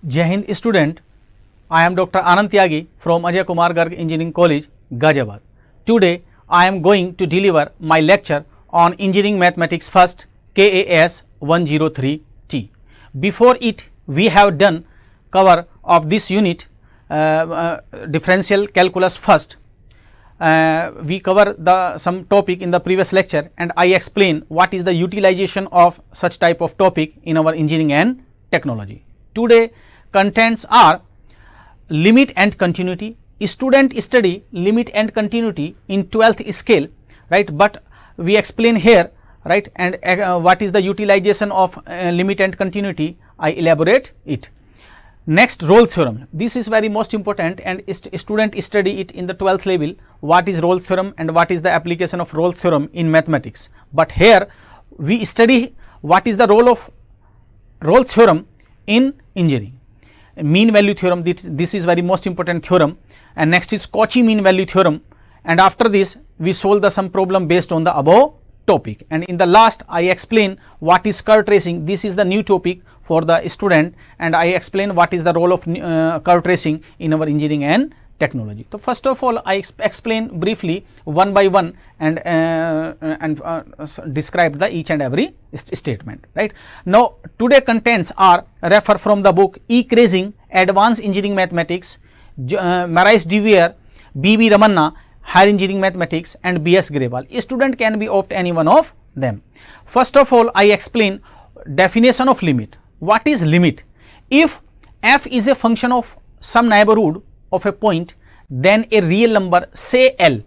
Jai Hind student, I am Dr. Anand Tyagi from Ajay Kumar Garg Engineering College, Ghaziabad. Today I am going to deliver my lecture on Engineering Mathematics First KAS 103T. Before it we have done cover of this unit differential calculus first. We cover some topic in the previous lecture and I explain what is the utilization of such type of topic in our engineering and technology. Today contents are limit and continuity. Student study limit and continuity in 12th scale, right, but we explain here, right, and what is the utilization of limit and continuity, I elaborate it. Next, Rolle's theorem. This is very most important and student study it in the 12th level, what is Rolle's theorem and what is the application of Rolle's theorem in mathematics. But here we study what is the role of Rolle's theorem in engineering. Mean value theorem, this is very most important theorem, and next is Cauchy mean value theorem, and after this we solve some problem based on the above topic, and in the last I explain what is curve tracing. This is the new topic for the student and I explain what is the role of curve tracing in our engineering and technology. So first of all I explain briefly one by one and describe the each and every statement, right. Now today contents are refer from the book E. Krasing, Advanced Engineering Mathematics, Marais Duvier, B.B. Ramanna, Higher Engineering Mathematics, and B.S. Grewal. A student can be opt any one of them. First of all I explain definition of limit. What is limit? If f is a function of some neighborhood of a point, then a real number, say L,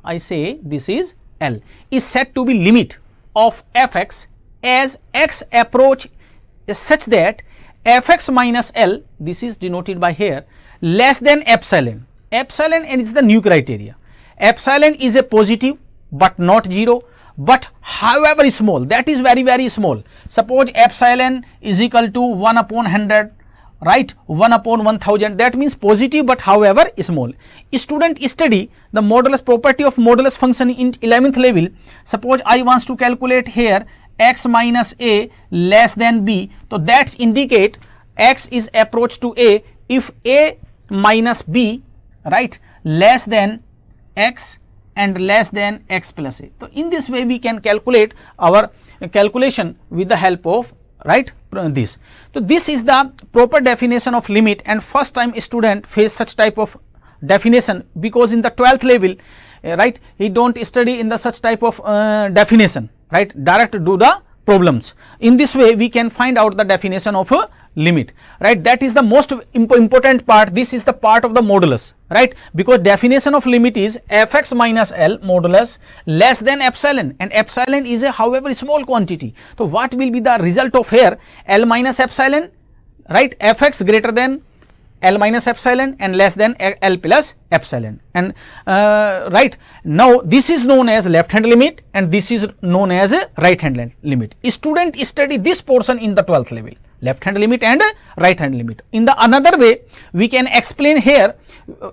I say this is L, is said to be limit of fx as x approach is such that fx minus L, this is denoted by here, less than epsilon. Epsilon is the new criteria. Epsilon is a positive but not 0, but however small, that is very small. Suppose epsilon is equal to 1 upon 100, right, 1 upon 1000, that means positive but however small. Student study the modulus property of modulus function in 11th level. Suppose I wants to calculate here x minus a less than b, so that's indicate x is approach to a if a minus b, right, less than x and less than x plus a. So in this way we can calculate our calculation with the help of, right, this. So this is the proper definition of limit, and first time student face such type of definition because in the 12th level, right, he don't study in the such type of definition, right, direct do the problems. In this way we can find out the definition of a limit, right, that is the most important part. This is the part of the modulus, right, because definition of limit is fx minus L modulus less than epsilon, and epsilon is a however small quantity. So what will be the result of here? L minus epsilon, right, fx greater than L minus epsilon and less than L plus epsilon, and right, now this is known as left hand limit and this is known as a right hand limit. Student study this portion in the 12th level, left hand limit and right hand limit. In the another way we can explain here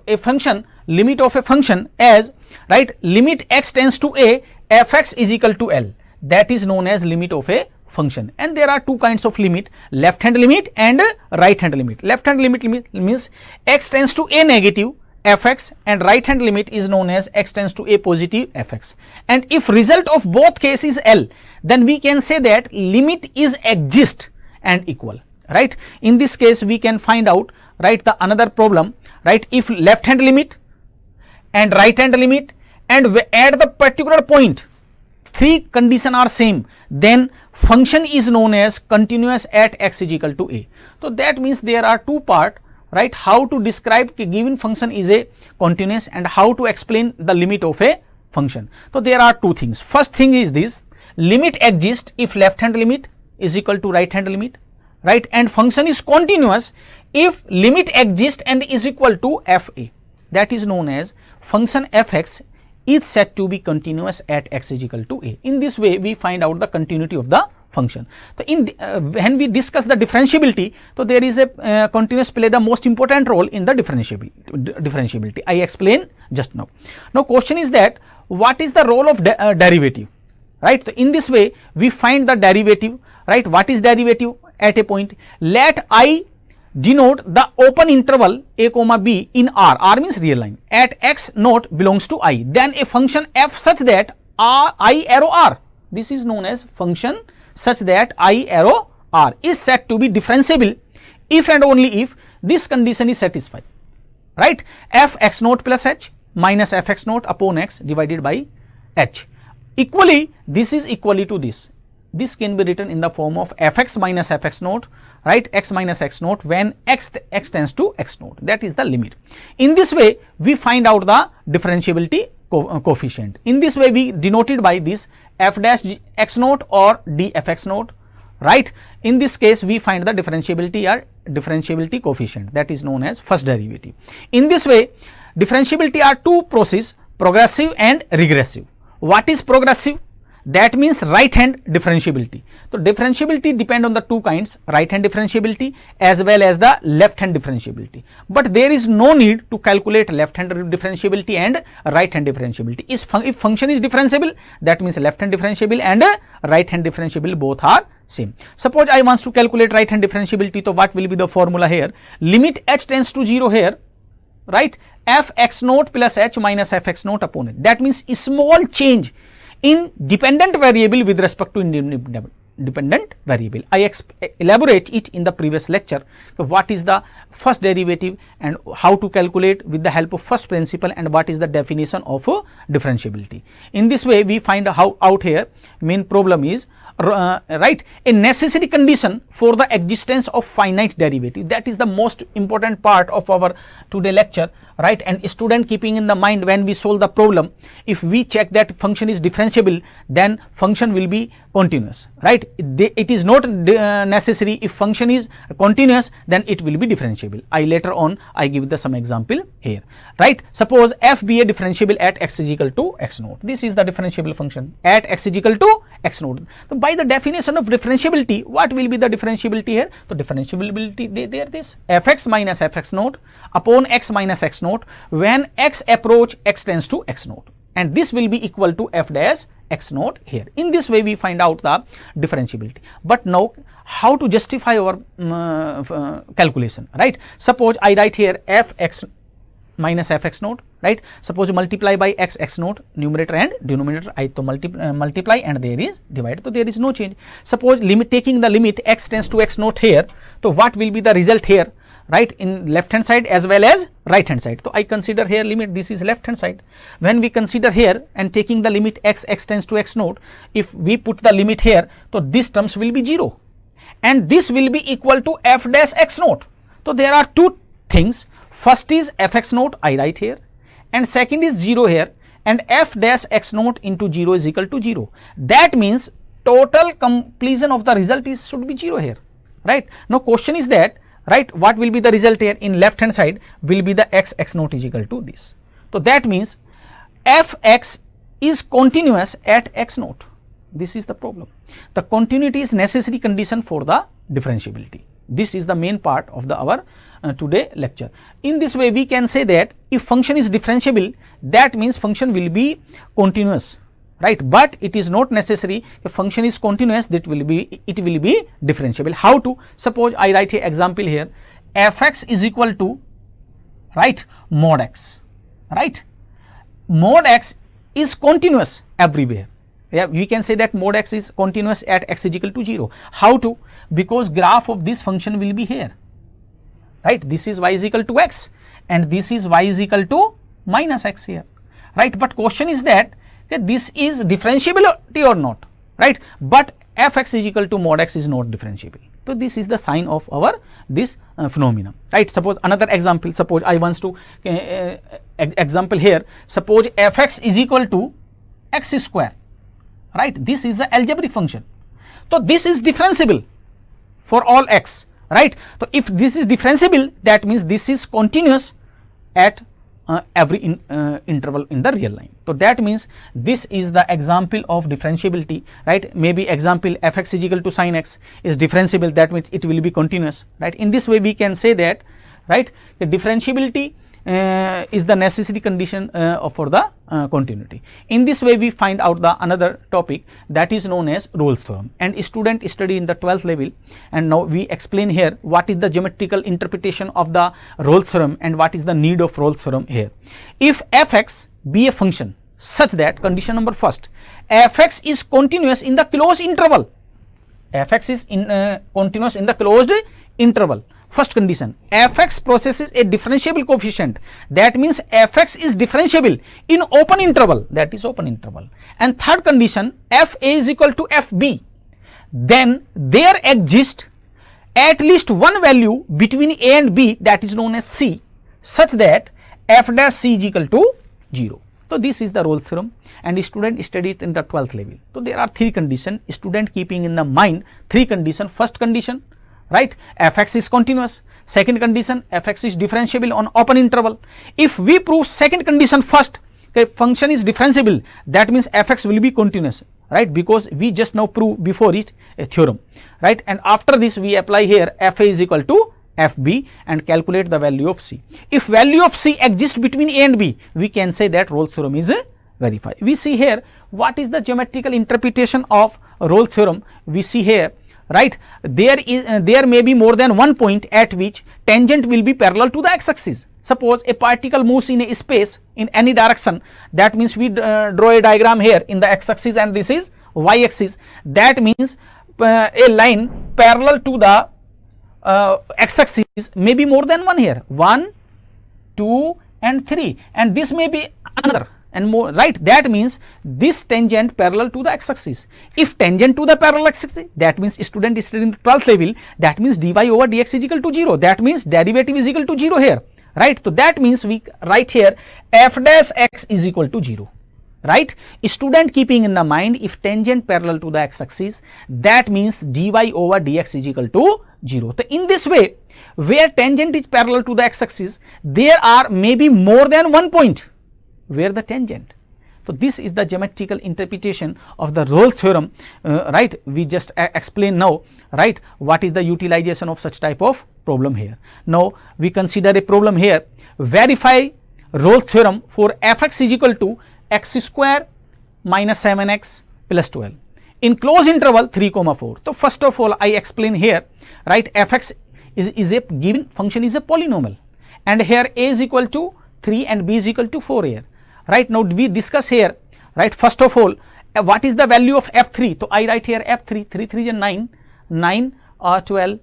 a function, limit of a function as, right, limit x tends to a fx is equal to L, that is known as limit of a function. And there are two kinds of limit, left hand limit and right hand limit. Left hand limit means x tends to a negative fx, and right hand limit is known as x tends to a positive fx. And if result of both cases is L, then we can say that limit is exist and equal, right. In this case we can find out, right, the another problem, right, if left hand limit and right hand limit and at the particular point three condition are same, then function is known as continuous at x is equal to a. So that means there are two part, right, how to describe a given function is a continuous and how to explain the limit of a function. So there are two things. First thing is this, limit exists if left hand limit is equal to right hand limit, right, and function is continuous if limit exists and is equal to fa, that is known as function fx is said to be continuous at x is equal to a. In this way we find out the continuity of the function. So in when we discuss the differentiability, so there is a continuous play the most important role in the differentiability. I explained just now. Now question is that what is the role of derivative, right. So in this way we find the derivative, right. What is derivative? At a point let I denote the open interval a comma b in R means real line, at x naught belongs to I, then a function f such that I arrow R, this is known as function such that I arrow R is said to be differentiable if and only if this condition is satisfied, right? F x naught plus h minus f x naught upon x divided by h. Equally, this is equally to this. This can be written in the form of fx minus fx naught, right? X minus x naught when x tends to x naught, that is the limit. In this way, we find out the differentiability coefficient. In this way, we denoted by this f dash x naught or d f x naught, right? In this case, we find the differentiability or differentiability coefficient, that is known as first derivative. In this way, differentiability are two processes, progressive and regressive. What is progressive? That means right hand differentiability. So differentiability depend on the two kinds, right hand differentiability as well as the left hand differentiability. But there is no need to calculate left hand differentiability and right hand differentiability. If function is differentiable, that means left hand differentiable and right hand differentiable both are same. Suppose I want to calculate right hand differentiability, so what will be the formula here? Limit h tends to 0 here, right? F x naught plus h minus f x naught upon it. That means a small change in dependent variable with respect to independent variable. I elaborate it in the previous lecture. So what is the first derivative and how to calculate with the help of first principle and what is the definition of differentiability. In this way, we find out here main problem is right, a necessary condition for the existence of finite derivative. That is the most important part of our today lecture, right? And student keeping in the mind when we solve the problem, if we check that function is differentiable, then function will be continuous, right? It is not necessary. If function is continuous, then it will be differentiable. Later on I give some example here, right? Suppose f be a differentiable at x is equal to x naught. This is the differentiable function at x is equal to x naught. So by the definition of differentiability, what will be the differentiability here? So differentiability there this fx minus fx naught upon x minus x naught when x approach x tends to x naught, and this will be equal to f dash x naught here. In this way we find out the differentiability. But now how to justify our calculation, right? Suppose I write here fx minus fx naught, right? Suppose multiply by x naught, numerator and denominator I to multiply and there is divide, so there is no change. Suppose taking the limit x tends to x naught here, so what will be the result here, right, in left hand side as well as right hand side? So I consider here limit, this is left hand side. When we consider here and taking the limit x tends to x naught, if we put the limit here, so this terms will be 0 and this will be equal to f dash x naught. So there are two things. First is fx naught I write here and second is 0 here, and f dash x naught into 0 is equal to 0. That means total completion of the result is should be 0 here, right? Now question is that, right, what will be the result here? In left hand side will be the x naught is equal to this. So that means fx is continuous at x naught. This is the problem. The continuity is necessary condition for the differentiability. This is the main part of our today lecture. In this way we can say that if function is differentiable, that means function will be continuous, right? But it is not necessary. If function is continuous, it will be differentiable. How to? Suppose I write an example here, fx is equal to, right, mod x, right? Mod x is continuous everywhere. Yeah, we can say that mod x is continuous at x is equal to 0. How to? Because graph of this function will be here, right? This is y is equal to x and this is y is equal to minus x here, right? But question is that this is differentiability or not, right? But fx is equal to mod x is not differentiable. So this is the sign of our this phenomenon, right? Suppose another example. Suppose I want to example here. Suppose fx is equal to x square, right? This is the algebraic function. So this is differentiable for all x, right? So if this is differentiable, that means this is continuous at every interval in the real line. So that means this is the example of differentiability, right? Maybe example fx is equal to sin x is differentiable, that means it will be continuous, right? In this way we can say that, right, the differentiability is the necessary condition for the continuity. In this way we find out the another topic that is known as Rolle's theorem, and student study in the 12th level, and now we explain here what is the geometrical interpretation of the Rolle's theorem and what is the need of Rolle's theorem here. If fx be a function such that, condition number first, fx is continuous in the closed interval, fx is continuous in the closed interval. First condition, fx possesses a differentiable coefficient, that means fx is differentiable in open interval, that is open interval. And third condition, fa is equal to fb, then there exists at least one value between a and b, that is known as c, such that f dash c is equal to 0. So this is the Rolle's theorem, and student study it in the 12th level. So there are three conditions, student keeping in the mind three conditions. First condition, right, fx is continuous. Second condition, fx is differentiable on open interval. If we prove second condition first, okay, function is differentiable, that means fx will be continuous, right, because we just now proved before it a theorem, right. And after this we apply here fa is equal to fb and calculate the value of c. If value of c exists between a and b, we can say that Rolle's theorem is verified. We see here what is the geometrical interpretation of Rolle's theorem. We see here, right, there may be more than one point at which tangent will be parallel to the x-axis. Suppose a particle moves in a space in any direction, that means we draw a diagram here in the x-axis and this is y-axis, that means a line parallel to the x-axis may be more than one here, 1, 2 and 3, and this may be another and more, right. That means this tangent parallel to the x-axis. If tangent to the parallel x-axis, that means student is studying the 12th level, that means dy over dx is equal to 0, that means derivative is equal to 0 here, right. So that means we write here f dash x is equal to 0, right. Student keeping in the mind, if tangent parallel to the x-axis, that means dy over dx is equal to 0. So in this way, where tangent is parallel to the x-axis, there are maybe more than one point where the tangent. So this is the geometrical interpretation of the Rolle's theorem, right. We just explain now, right, what is the utilization of such type of problem here. Now we consider a problem here, verify Rolle's theorem for fx is equal to x square minus 7x plus 12 in closed interval 3, 4. So first of all I explain here, right, fx is a given function, is a polynomial, and here a is equal to 3 and b is equal to 4 here, right. Now we discuss here, right, first of all what is the value of f3. So I write here f3, 3 3 is 9, 9 12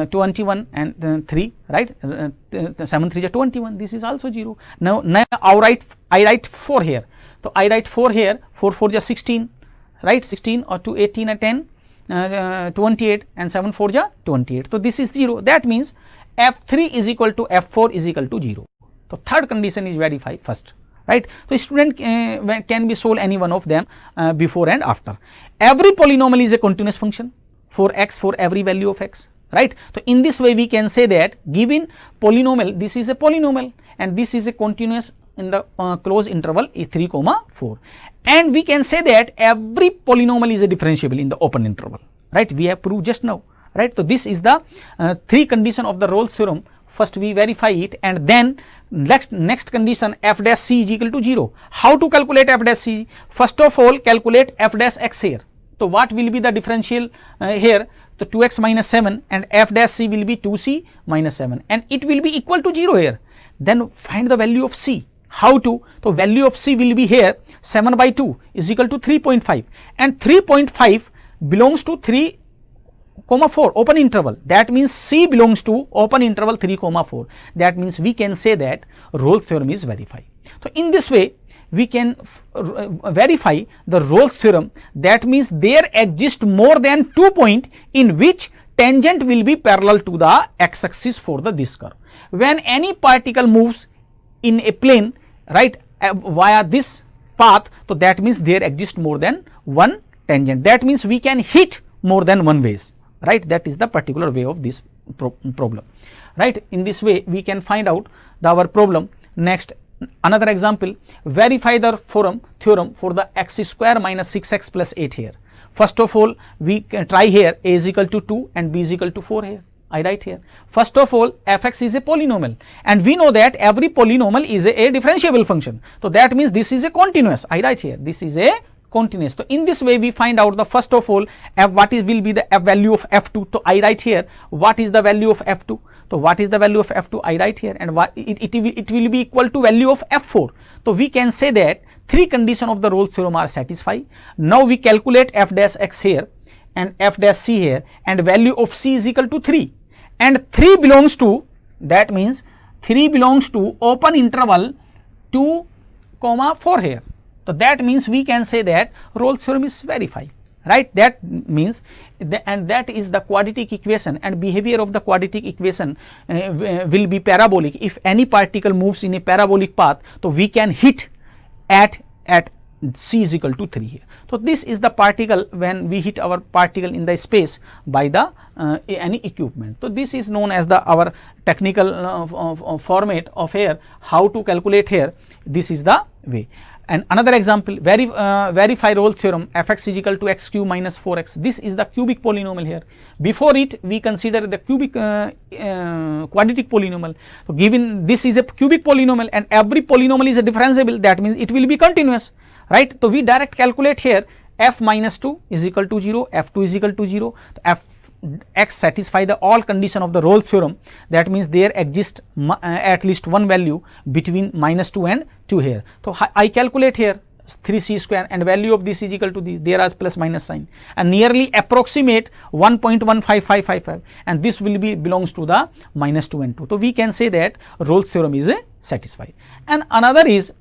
21 and 3, right, 7 3 is 21, this is also 0. Now I write 4 here. So I write 4 here, 4 4 is 16, right, 16 or 2 18 and 10 28 and 7 4 is 28. So this is 0, that means f3 is equal to f4 is equal to 0. So third condition is verified first, right. So student can be solve any one of them before and after. Every polynomial is a continuous function for x, for every value of x, right. So in this way we can say that given polynomial, this is a polynomial and this is a continuous in the closed interval 3, 4, and we can say that every polynomial is a differentiable in the open interval, right. We have proved just now, right. So this is the three condition of the Rolle's theorem. First we verify it, and then next condition, f dash c is equal to 0. How to calculate f dash c? First of all calculate f dash x here. So what will be the differential here? So 2x minus 7 and f dash c will be 2c minus 7 and it will be equal to 0 here. Then find the value of c. How to? So value of c will be here 7 by 2 is equal to 3.5 and 3.5 belongs to 3, 4 open interval, that means c belongs to open interval 3, 4. That means we can say that Rolle's theorem is verified. So in this way we can verify the Rolle's theorem, that means there exist more than 2 points in which tangent will be parallel to the x-axis for this curve. When any particle moves in a plane, right, via this path, so that means there exists more than one tangent, that means we can hit more than one ways, right. That is the particular way of this problem, right. In this way we can find out our problem. Next, another example, verify the theorem for the x square minus 6x plus 8 here. First of all we can try here a is equal to 2 and b is equal to 4 here, I write here. First of all, fx is a polynomial, and we know that every polynomial is a differentiable function. So that means this is a continuous. I write here, this is a continuous. So in this way we find out the first of all will be the value of f2. So I write here what is the value of f2. So what is the value of f2? I write here, and what it will be equal to value of f4. So we can say that three conditions of the Rolle's theorem are satisfied. Now we calculate f dash x here and f dash c here, and value of c is equal to 3, and 3 belongs to, that means 3 belongs to open interval 2, 4 here. So that means we can say that Rolle's theorem is verified, right? That means and that is the quadratic equation, and behavior of the quadratic equation will be parabolic. If any particle moves in a parabolic path, so we can hit at c is equal to 3 here. So this is the particle when we hit our particle in the space by the any equipment. So this is known as the our technical format of here, how to calculate here. This is the way. And another example, verify Rolle's theorem, fx is equal to x cube minus 4x. This is the cubic polynomial here. Before it, we consider the cubic quadratic polynomial. So given this is a cubic polynomial and every polynomial is a differentiable, that means it will be continuous, right? So we direct calculate here, f minus 2 is equal to 0, f2 is equal to 0. So x satisfy the all condition of the Rolle's theorem. That means there exists at least one value between minus 2 and 2 here. So I calculate here 3c square, and value of this is equal to this, there is plus minus sign, and nearly approximate 1.15555, and this will be belongs to the minus 2 and 2. So we can say that Rolle's theorem is satisfied. And another is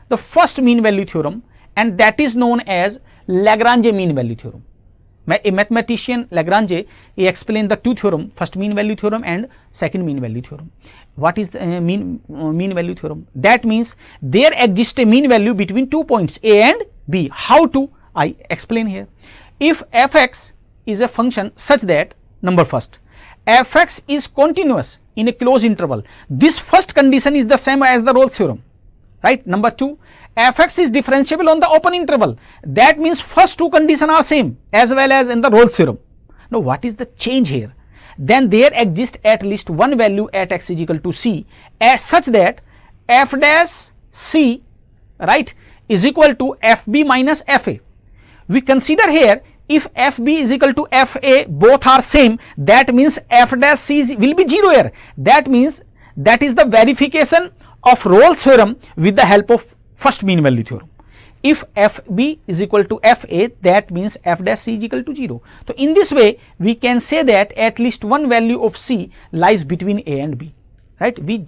the first mean value theorem, and that is known as Lagrange mean value theorem. A mathematician Lagrange, he explained the two theorem, first mean value theorem and second mean value theorem. What is the mean value theorem? That means there exists a mean value between 2 points a and b. How to? I explain here. If fx is a function such that, number first, fx is continuous in a closed interval, this first condition is the same as the Rolle's theorem, right? Number 2, fx is differentiable on the open interval, that means first two conditions are same as well as in the Rolle's theorem. Now what is the change here? Then there exists at least one value at x is equal to c as such that f dash c, right, is equal to fb minus fa. We consider here if fb is equal to fa, both are same, that means f dash c will be 0 here. That means that is the verification of Rolle's theorem with the help of first mean value theorem. If fb is equal to fa, that means f dash c is equal to 0. So in this way we can say that at least one value of c lies between a and b, right? We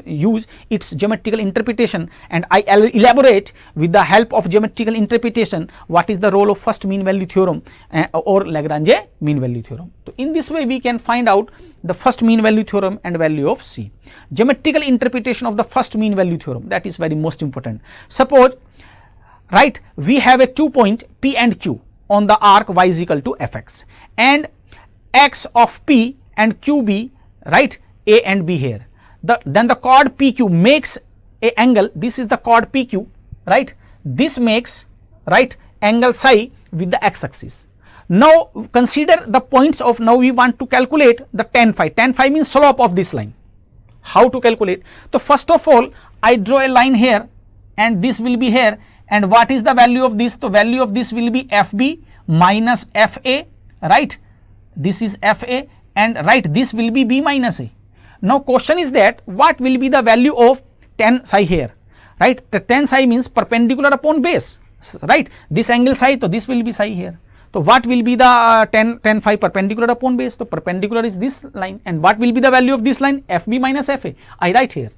use its geometrical interpretation, and I elaborate with the help of geometrical interpretation what is the role of first mean value theorem or Lagrange mean value theorem. So in this way we can find out the first mean value theorem and value of c. Geometrical interpretation of the first mean value theorem, that is very most important. Suppose, right, we have a 2 point p and q on the arc y is equal to fx, and x of p and qb, right, a and b here. Then the chord pq makes a angle, this is the chord pq, right, this makes, right, angle psi with the x axis. Now consider the points of, now we want to calculate the tan phi. Tan phi means slope of this line. How to calculate? So first of all I draw a line here, and this will be here, and what is the value of this? The value of this will be fb minus fa, right, this is fa, and right, this will be b minus a. Now question is that what will be the value of tan psi here, right? The tan psi means perpendicular upon base, right? This angle psi, so this will be psi here. So what will be the tan phi perpendicular upon base? So perpendicular is this line, and what will be the value of this line? fb minus fa, I write here,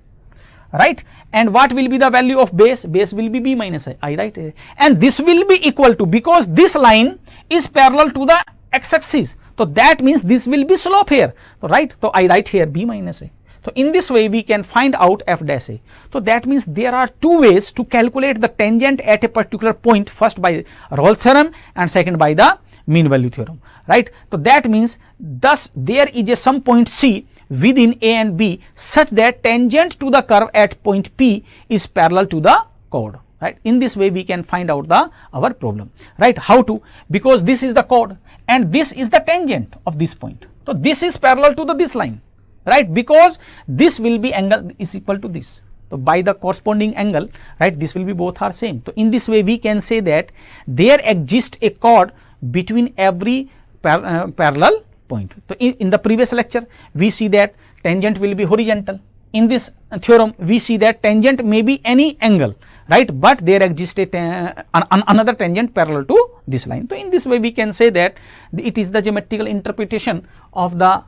right? And what will be the value of base? Base will be b minus I write here, and this will be equal to, because this line is parallel to the x axis, so that means this will be slope here, so right, so I write here b minus a. So in this way we can find out f dash a. So that means there are two ways to calculate the tangent at a particular point, first by Rolle's theorem and second by the mean value theorem, right? So that means thus there is a some point c within a and b such that tangent to the curve at point p is parallel to the chord, right? In this way we can find out the our problem, right? How to? Because this is the chord and this is the tangent of this point. So this is parallel to this line, right, because this will be angle is equal to this. So by the corresponding angle, right, this will be both are same. So in this way we can say that there exists a chord between every parallel point. So in the previous lecture we see that tangent will be horizontal. In this theorem we see that tangent may be any angle, right, but there exists another tangent parallel to this line. So in this way we can say that it is the geometrical interpretation of the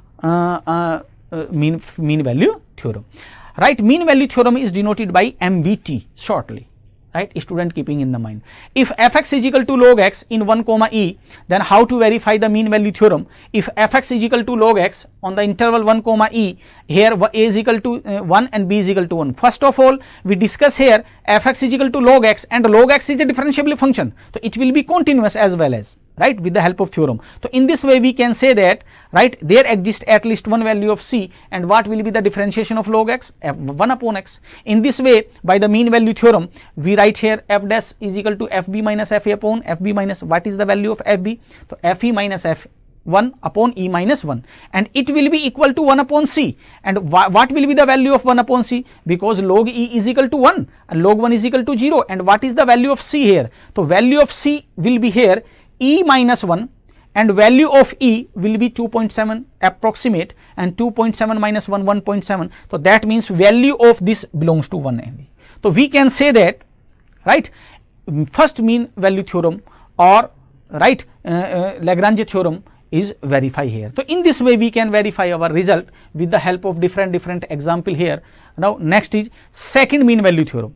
mean value theorem. Right, mean value theorem is denoted by MVT shortly, right, student keeping in the mind. If fx is equal to log x in 1 comma e, then how to verify the mean value theorem? If fx is equal to log x on the interval 1 comma e, here a is equal to 1 and b is equal to 1. First of all we discuss here fx is equal to log x, and log x is a differentiable function, so it will be continuous as well as, right, with the help of theorem. So in this way we can say that, right, there exists at least one value of c, and what will be the differentiation of log x? F1 upon x. In this way by the mean value theorem we write here f dash is equal to fb minus fa upon fb minus what is the value of fb? So fe minus f1 upon e minus 1, and it will be equal to 1 upon c. And what will be the value of 1 upon c? Because log e is equal to 1 and log 1 is equal to 0, and what is the value of c here? So value of c will be here e minus 1, and value of e will be 2.7 approximate, and 2.7 minus 1 1.7. So that means value of this belongs to 1 only. So we can say that, right, first mean value theorem or, right, Lagrange theorem is verify here. So in this way we can verify our result with the help of different example here. Now next is second mean value theorem,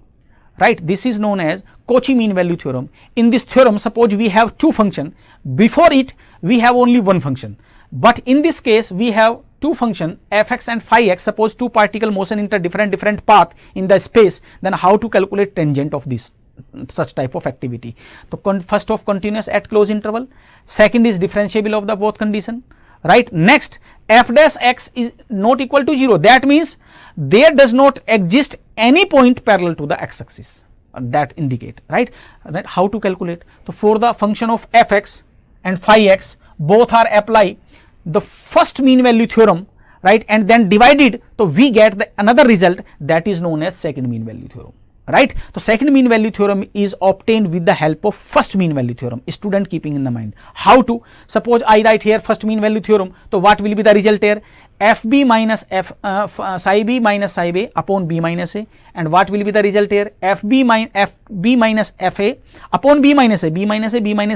right, this is known as Cauchy mean value theorem. In this theorem suppose we have two function, before it we have only one function, but in this case we have two function fx and phi x. Suppose two particle motion into different path in the space, then how to calculate tangent of this such type of activity? So first of continuous at close interval, second is differentiable of the both condition, right. Next f dash x is not equal to 0, that means there does not exist any point parallel to the x axis, that indicate, right, how to calculate? So for the function of fx and phi x both are apply the first mean value theorem, right, and then divided, so we get the another result that is known as second mean value theorem, right. So second mean value theorem is obtained with the help of first mean value theorem. Student keeping in the mind how to, suppose I write here first mean value theorem, so what will be the result here? fb minus psi b minus psi b upon b minus a, and what will be the result here? fb minus fa upon b minus a. B minus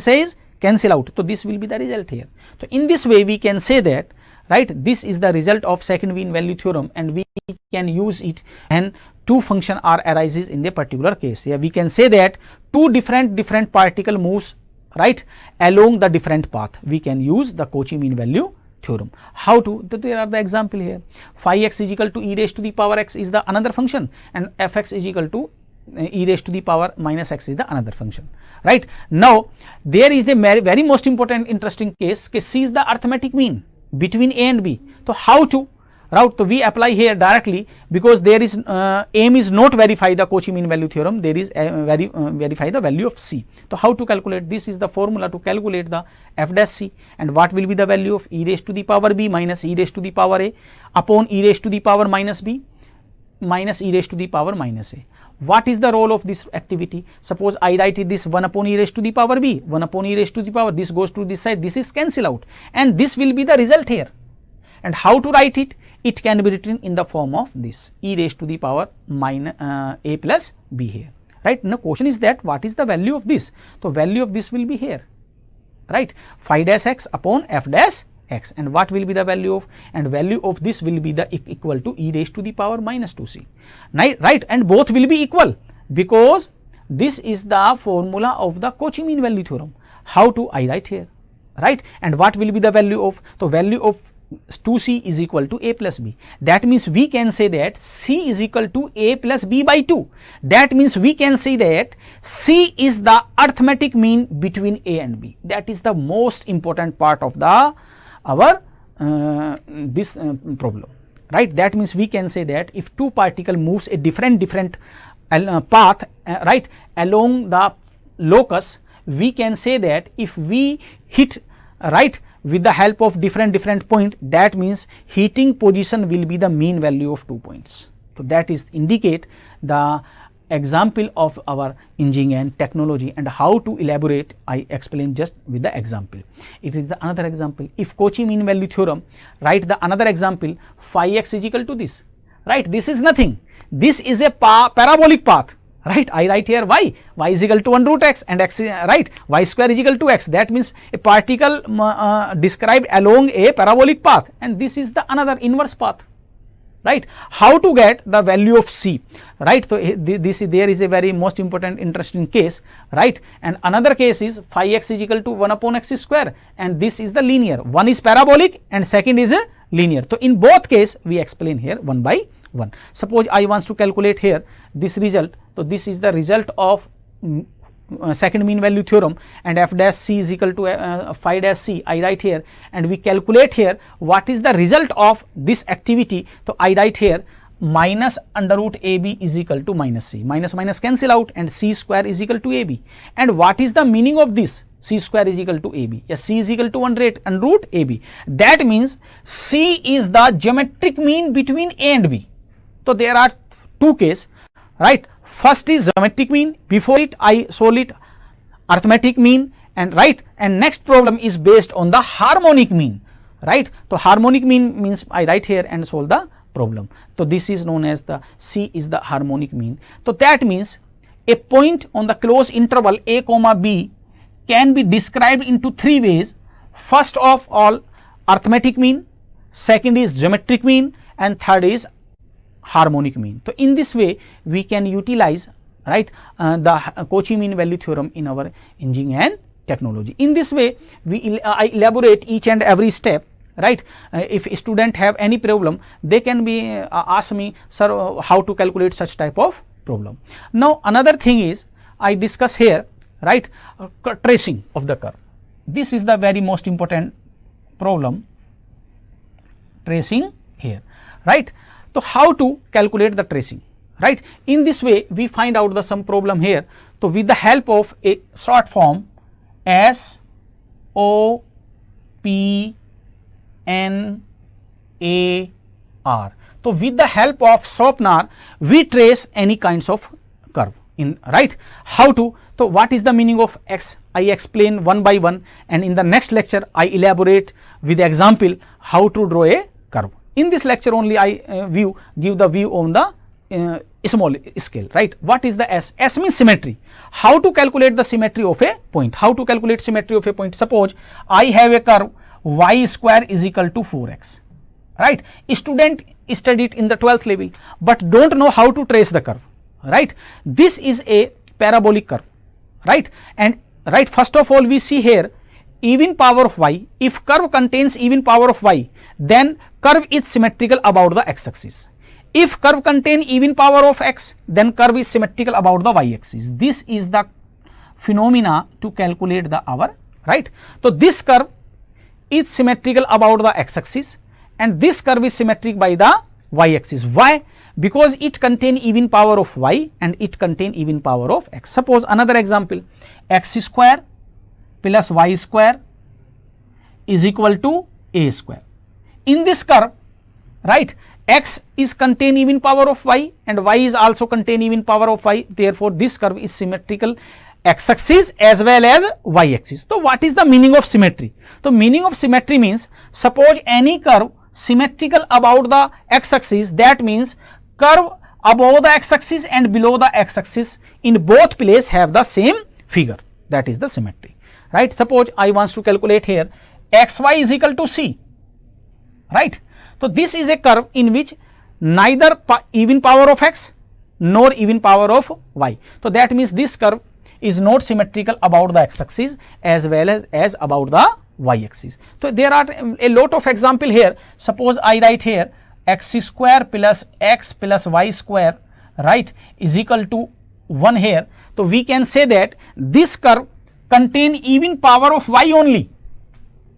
a is cancel out, so this will be the result here. So in this way we can say that, right, this is the result of second mean value theorem, and we can use it and two function are arises in the particular case. Here we can say that two different particle moves, right, along the different path. We can use the Cauchy mean value theorem. How to? There are the example here. Phi x is equal to e raised to the power x is the another function, and fx is equal to e raised to the power minus x is the another function, right. Now there is a very most important interesting case. C is the arithmetic mean between a and b. So how to route? So we apply here directly, because there is aim is not verify the Cauchy mean value theorem, there is verify the value of c. So how to calculate? This is the formula to calculate the f dash c, and what will be the value of e raised to the power b minus e raised to the power a upon e raised to the power minus b minus e raised to the power minus a. What is the role of this activity? Suppose I write it this 1 upon e raised to the power b, 1 upon e raised to the power, this goes to this side, this is cancel out, and this will be the result here. And how to write it? It can be written in the form of this e raised to the power minus a plus b here, right. Now question is that what is the value of this? So value of this will be here, right, phi dash x upon f dash x, and what will be the value of? And value of this will be the equal to e raised to the power minus 2c, right, and both will be equal because this is the formula of the Cauchy mean value theorem. How to? I write here, right, and what will be the value of? So value of 2c is equal to a plus b. That means we can say that c is equal to a plus b by 2. That means we can say that c is the arithmetic mean between a and b. That is the most important part of the our this problem, right. That means we can say that if two particle moves a different path, right, along the locus, we can say that if we hit, right, with the help of different point, that means heating position will be the mean value of 2 points. So that is indicate the example of our engineering and technology, and how to elaborate I explain just with the example. It is the another example. If Cauchy mean value theorem, write the another example, phi x is equal to this, right? This is nothing, this is a parabolic path, right? I write here y is equal to 1 root x, and x right, y square is equal to x. That means a particle described along a parabolic path, and this is the another inverse path, right? How to get the value of c, right? So this is, there is a very most important interesting case, right? And another case is phi x is equal to 1 upon x square, and this is the linear, one is parabolic and second is a linear. So in both case we explain here one by one. Suppose I wants to calculate here this result. So this is the result of second mean value theorem, and f dash c is equal to phi dash c, I write here, and we calculate here what is the result of this activity. So I write here minus under root ab is equal to minus c, minus minus cancel out, and c square is equal to ab. And what is the meaning of this? C square is equal to ab. Yes, c is equal to under root ab. That means c is the geometric mean between a and b. So there are two cases, right? First is geometric mean, before it I solve it arithmetic mean, and right, and next problem is based on the harmonic mean, right? So harmonic mean means I write here and solve the problem. So this is known as the C is the harmonic mean. So that means a point on the closed interval a comma b can be described into three ways. First of all arithmetic mean, second is geometric mean, and third is harmonic mean. So in this way we can utilize, right, the Cauchy mean value theorem in our engineering and technology. In this way I elaborate each and every step, right? If a student have any problem, they can be ask me, sir, how to calculate such type of problem. Now another thing is I discuss here, right, tracing of the curve. This is the very most important problem, tracing here, right? So how to calculate the tracing, right? In this way we find out the some problem here. So with the help of a short form S O P N A R. So with the help of Sopnar we trace any kinds of curve in, right? How to? So what is the meaning of x? I explain one by one, and in the next lecture I elaborate with example how to draw a curve. In this lecture only I give the view on the small scale, right? What is the S? S means symmetry. How to calculate the symmetry of a point? How to calculate symmetry of a point? Suppose I have a curve y square is equal to 4x, right? Student studied in the 12th level but don't know how to trace the curve, right? This is a parabolic curve, right? And right, first of all we see here even power of y. If curve contains even power of y, then curve is symmetrical about the x-axis. If curve contain even power of x, then curve is symmetrical about the y-axis. This is the phenomena to calculate the our, right? So this curve is symmetrical about the x-axis, and this curve is symmetric by the y-axis. Why? Because it contain even power of y and it contain even power of x. Suppose another example, x square plus y square is equal to a square. In this curve, right, x is contain even power of y and y is also contain even power of y. Therefore this curve is symmetrical x axis as well as y axis. So what is the meaning of symmetry? So meaning of symmetry means, suppose any curve symmetrical about the x axis, that means curve above the x axis and below the x axis in both places have the same figure. That is the symmetry, right? Suppose I wants to calculate here xy is equal to c, right? So this is a curve in which neither even power of x nor even power of y. So that means this curve is not symmetrical about the x axis as well as about the y axis. So there are a lot of example here. Suppose I write here x square plus x plus y square, right, is equal to 1 here. So we can say that this curve contain even power of y only,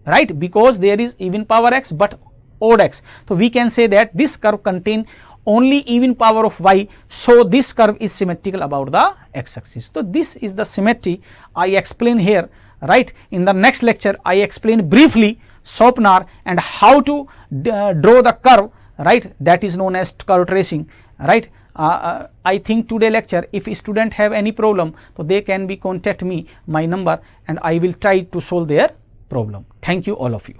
right, because there is even power x but odd x. So we can say that this curve contain only even power of y, so this curve is symmetrical about the x axis. So this is the symmetry I explain here, right? In the next lecture I explain briefly Sopnar, and how to draw the curve, right, that is known as curve tracing, right. I think today lecture, if student have any problem, so they can be contact me my number and I will try to solve their problem. Thank you all of you.